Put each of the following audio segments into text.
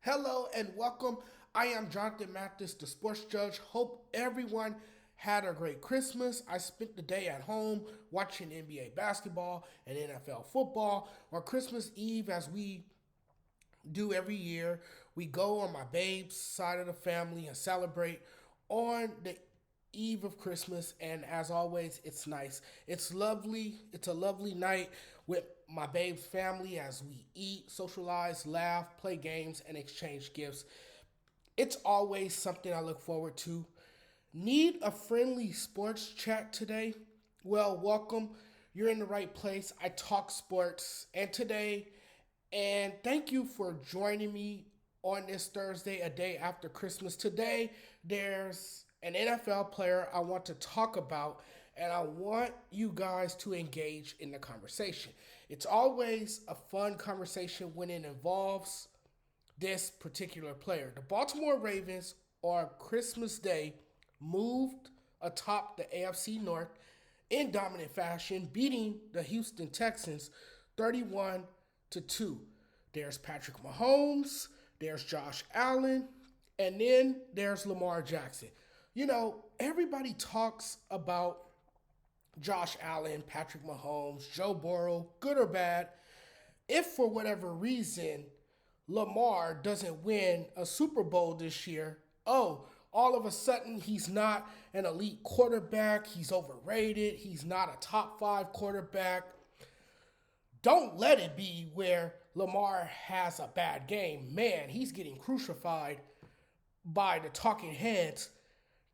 Hello and welcome. I am Jonathan Mathis, the sports judge. Hope everyone had a great Christmas. I spent the day at home watching NBA basketball and NFL football. On Christmas Eve, as we do every year, we go on my babe's side of the family and celebrate on the eve of Christmas. And as always, it's nice. It's lovely. It's a lovely night with my babe's family as we eat, socialize, laugh, play games, and exchange gifts. It's always something I look forward to. Need a friendly sports chat today? Well, welcome. You're in the right place. I talk sports, and thank you for joining me on this Thursday, a day after Christmas. Today, there's an NFL player I want to talk about, and I want you guys to engage in the conversation. It's always a fun conversation when it involves this particular player. The Baltimore Ravens on Christmas Day moved atop the AFC North in dominant fashion, beating the Houston Texans 31 to 2. There's Patrick Mahomes, there's Josh Allen, and then there's Lamar Jackson. Everybody talks about Josh Allen, Patrick Mahomes, Joe Burrow, good or bad. If for whatever reason Lamar doesn't win a Super Bowl this year, all of a sudden he's not an elite quarterback, he's overrated, he's not a top five quarterback. Don't let it be where Lamar has a bad game. Man, he's getting crucified by the talking heads.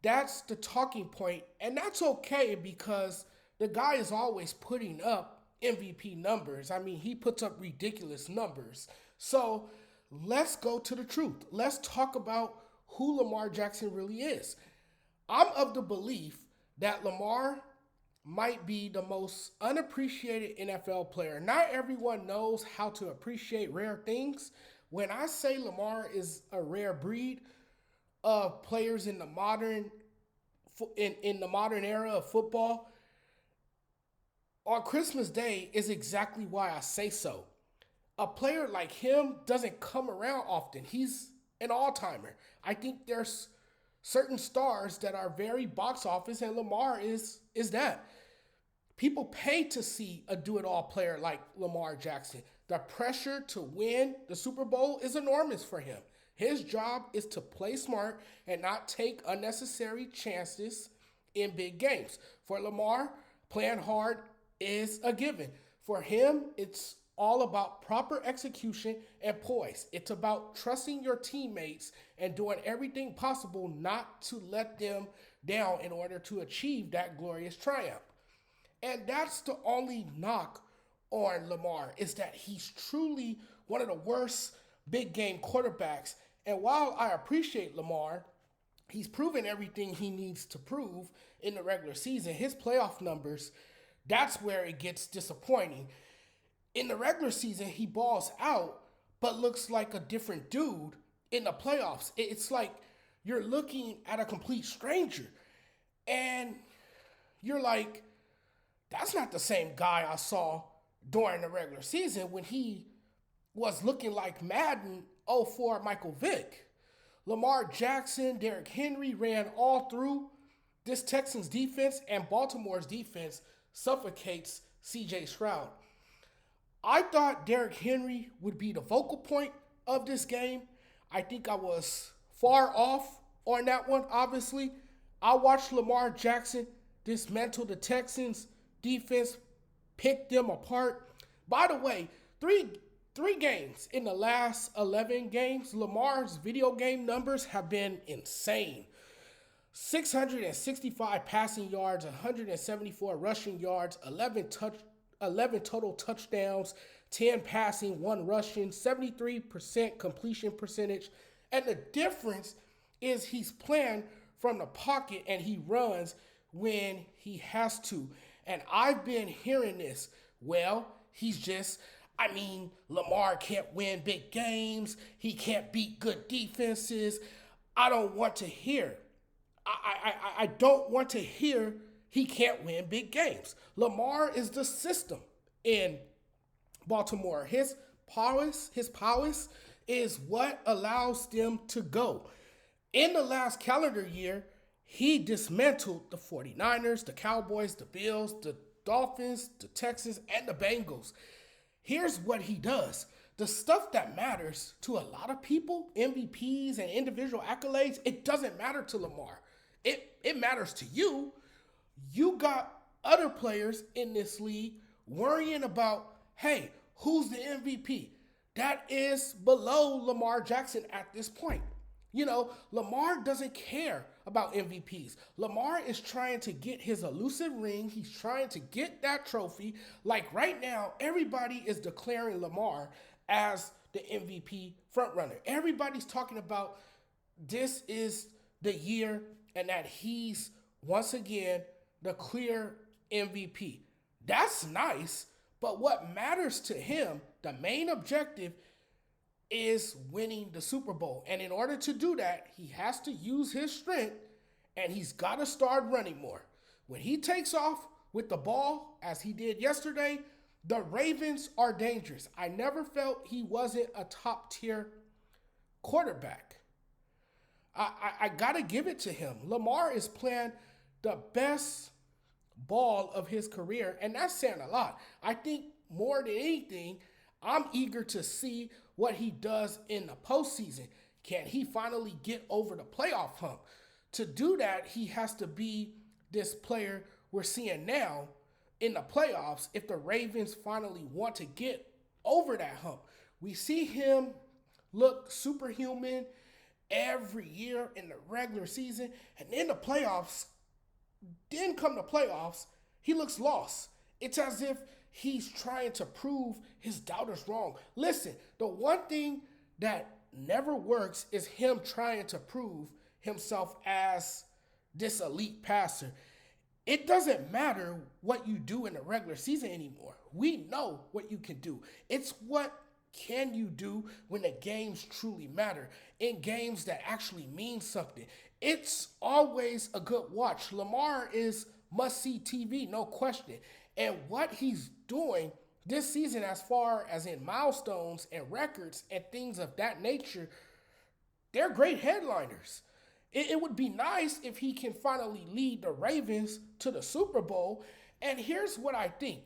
That's the talking point, and that's okay because the guy is always putting up MVP numbers. I mean, he puts up ridiculous numbers. So let's go to the truth. Let's talk about who Lamar Jackson really is. I'm of the belief that Lamar might be the most unappreciated NFL player. Not everyone knows how to appreciate rare things. When I say Lamar is a rare breed of players in the modern era of football, on Christmas Day is exactly why I say so. A player like him doesn't come around often. He's an all-timer. I think there's certain stars that are very box office, and Lamar is that. People pay to see a do-it-all player like Lamar Jackson. The pressure to win the Super Bowl is enormous for him. His job is to play smart and not take unnecessary chances in big games. For Lamar, playing hard is a given. For him, it's all about proper execution and poise. It's about trusting your teammates and doing everything possible not to let them down in order to achieve that glorious triumph. And that's the only knock on Lamar, is that he's truly one of the worst big game quarterbacks. And while I appreciate Lamar, he's proven everything he needs to prove in the regular season. His playoff numbers, that's where it gets disappointing. In the regular season, he balls out, but looks like a different dude in the playoffs. It's like you're looking at a complete stranger, and you're like, that's not the same guy I saw during the regular season when he was looking like Madden '04 Michael Vick. Lamar Jackson, Derrick Henry ran all through this Texans defense, and Baltimore's defense suffocates CJ Stroud. I thought Derrick Henry would be the focal point of this game. I think I was far off on that one, obviously. I watched Lamar Jackson dismantle the Texans defense, pick them apart. By the way, three games in the last 11 games, Lamar's video game numbers have been insane. 665 passing yards, 174 rushing yards, 11 total touchdowns, 10 passing, 1 rushing, 73% completion percentage. And the difference is he's playing from the pocket and he runs when he has to. And I've been hearing this. Well, Lamar can't win big games. He can't beat good defenses. I don't want to hear. I don't want to hear he can't win big games. Lamar is the system in Baltimore. His prowess is what allows them to go. In the last calendar year, he dismantled the 49ers, the Cowboys, the Bills, the Dolphins, the Texans, and the Bengals. Here's what he does. The stuff that matters to a lot of people, MVPs and individual accolades, it doesn't matter to Lamar. It matters to you. You got other players in this league worrying about, hey, who's the MVP? That is below Lamar Jackson at this point. You know, Lamar doesn't care about MVPs. Lamar is trying to get his elusive ring. He's trying to get that trophy. Like right now, everybody is declaring Lamar as the MVP frontrunner. Everybody's talking about this is the year and that he's once again the clear MVP. That's nice, but what matters to him, the main objective, is winning the Super Bowl. And in order to do that, he has to use his strength and he's got to start running more. When he takes off with the ball, as he did yesterday, the Ravens are dangerous. I never felt he wasn't a top tier quarterback. I got to give it to him. Lamar is playing the best ball of his career, and that's saying a lot. I think more than anything, I'm eager to see what he does in the postseason. Can he finally get over the playoff hump? To do that, he has to be this player we're seeing now in the playoffs if the Ravens finally want to get over that hump. We see him look superhuman every year in the regular season, and in the playoffs, then come the playoffs, he looks lost. It's as if he's trying to prove his doubters wrong. Listen, the one thing that never works is him trying to prove himself as this elite passer. It doesn't matter what you do in the regular season anymore. We know what you can do. It's what can you do when the games truly matter, in games that actually mean something. It's always a good watch. Lamar is must-see TV, no question. And what he's doing this season as far as in milestones and records and things of that nature, they're great headliners. It would be nice if he can finally lead the Ravens to the Super Bowl. And here's what I think.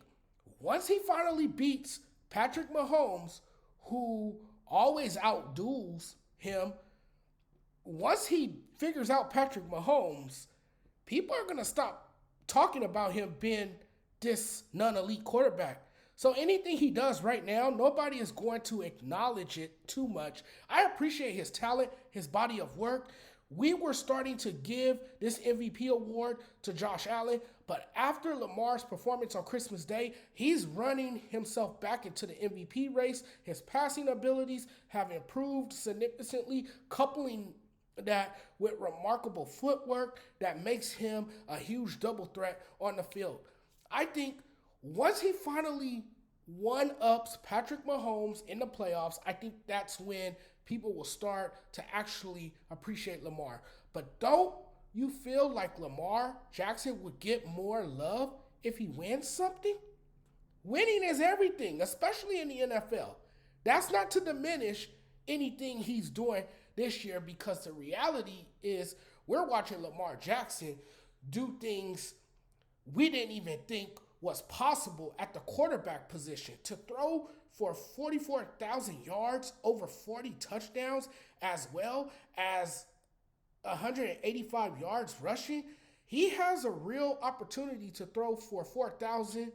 Once he finally beats Patrick Mahomes, who always outduels him, once he figures out Patrick Mahomes, people are going to stop talking about him being this non-elite quarterback. So anything he does right now, nobody is going to acknowledge it too much. I appreciate his talent, his body of work. We were starting to give this MVP award to Josh Allen, but after Lamar's performance on Christmas Day, he's running himself back into the MVP race. His passing abilities have improved significantly, coupling that with remarkable footwork that makes him a huge double threat on the field. I think once he finally one-ups Patrick Mahomes in the playoffs, I think that's when people will start to actually appreciate Lamar. But don't you feel like Lamar Jackson would get more love if he wins something? Winning is everything, especially in the NFL. That's not to diminish anything he's doing this year, because the reality is we're watching Lamar Jackson do things we didn't even think was possible at the quarterback position. To throw for 44,000 yards, over 40 touchdowns, as well as 185 yards rushing, he has a real opportunity to throw for 4,000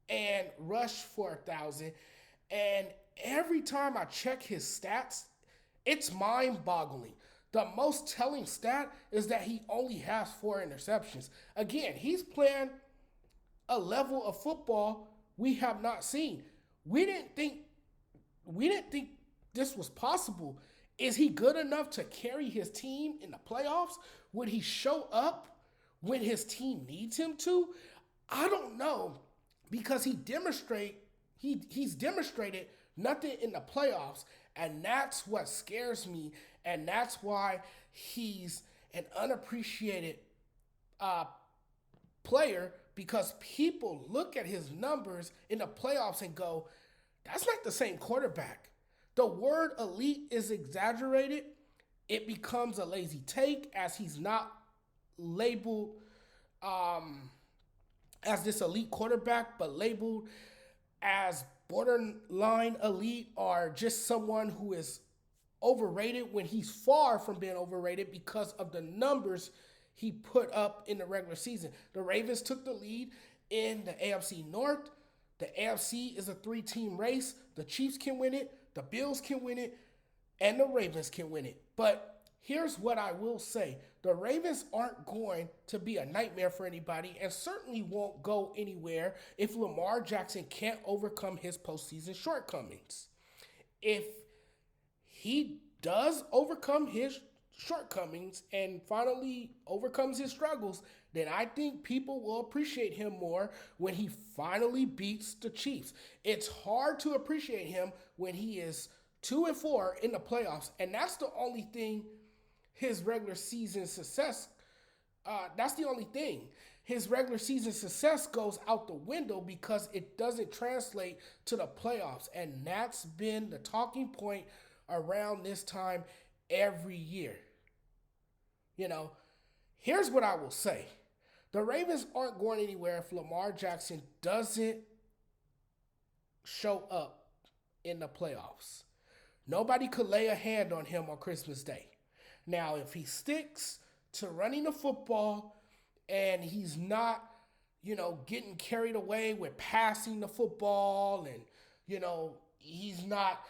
and rush for 1,000. And every time I check his stats, it's mind-boggling. The most telling stat is that he only has 4 interceptions. Again, he's playing a level of football we have not seen. We didn't think this was possible. Is he good enough to carry his team in the playoffs? Would he show up when his team needs him to? I don't know, because he's demonstrated nothing in the playoffs, and that's what scares me, and that's why he's an unappreciated player, because people look at his numbers in the playoffs and go, that's not the same quarterback. The word elite is exaggerated. It becomes a lazy take as he's not labeled um, as this elite quarterback, but labeled as borderline elite or just someone who is overrated when he's far from being overrated because of the numbers he put up in the regular season. The Ravens took the lead in the AFC North. The AFC is a three-team race. The Chiefs can win it, the Bills can win it, and the Ravens can win it. But here's what I will say. The Ravens aren't going to be a nightmare for anybody and certainly won't go anywhere if Lamar Jackson can't overcome his postseason shortcomings. If he does overcome his shortcomings and finally overcomes his struggles, then I think people will appreciate him more when he finally beats the Chiefs. It's hard to appreciate him when he is 2-4 in the playoffs, and that's the only thing his regular season success. That's the only thing. His regular season success goes out the window because it doesn't translate to the playoffs, and that's been the talking point around this time every year. You know, here's what I will say. The Ravens aren't going anywhere if Lamar Jackson doesn't show up in the playoffs. Nobody could lay a hand on him on Christmas Day. Now, if he sticks to running the football and he's not, getting carried away with passing the football and, he's not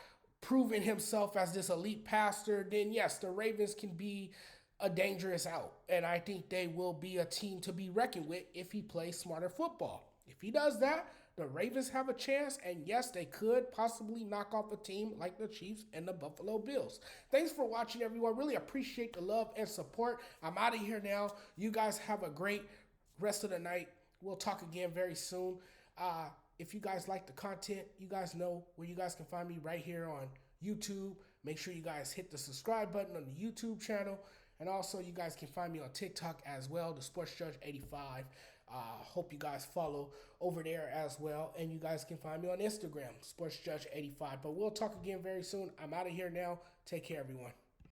proving himself as this elite passer, then yes, the Ravens can be a dangerous out. And I think they will be a team to be reckoned with if he plays smarter football. If he does that, the Ravens have a chance, and yes, they could possibly knock off a team like the Chiefs and the Buffalo Bills. Thanks for watching, everyone. Really appreciate the love and support. I'm out of here now. You guys have a great rest of the night. We'll talk again very soon. If you guys like the content, you guys know where you guys can find me right here on YouTube. Make sure you guys hit the subscribe button on the YouTube channel. And also, you guys can find me on TikTok as well, the Sports Judge 85. Hope you guys follow over there as well. And you guys can find me on Instagram, Sports Judge 85. But we'll talk again very soon. I'm out of here now. Take care, everyone.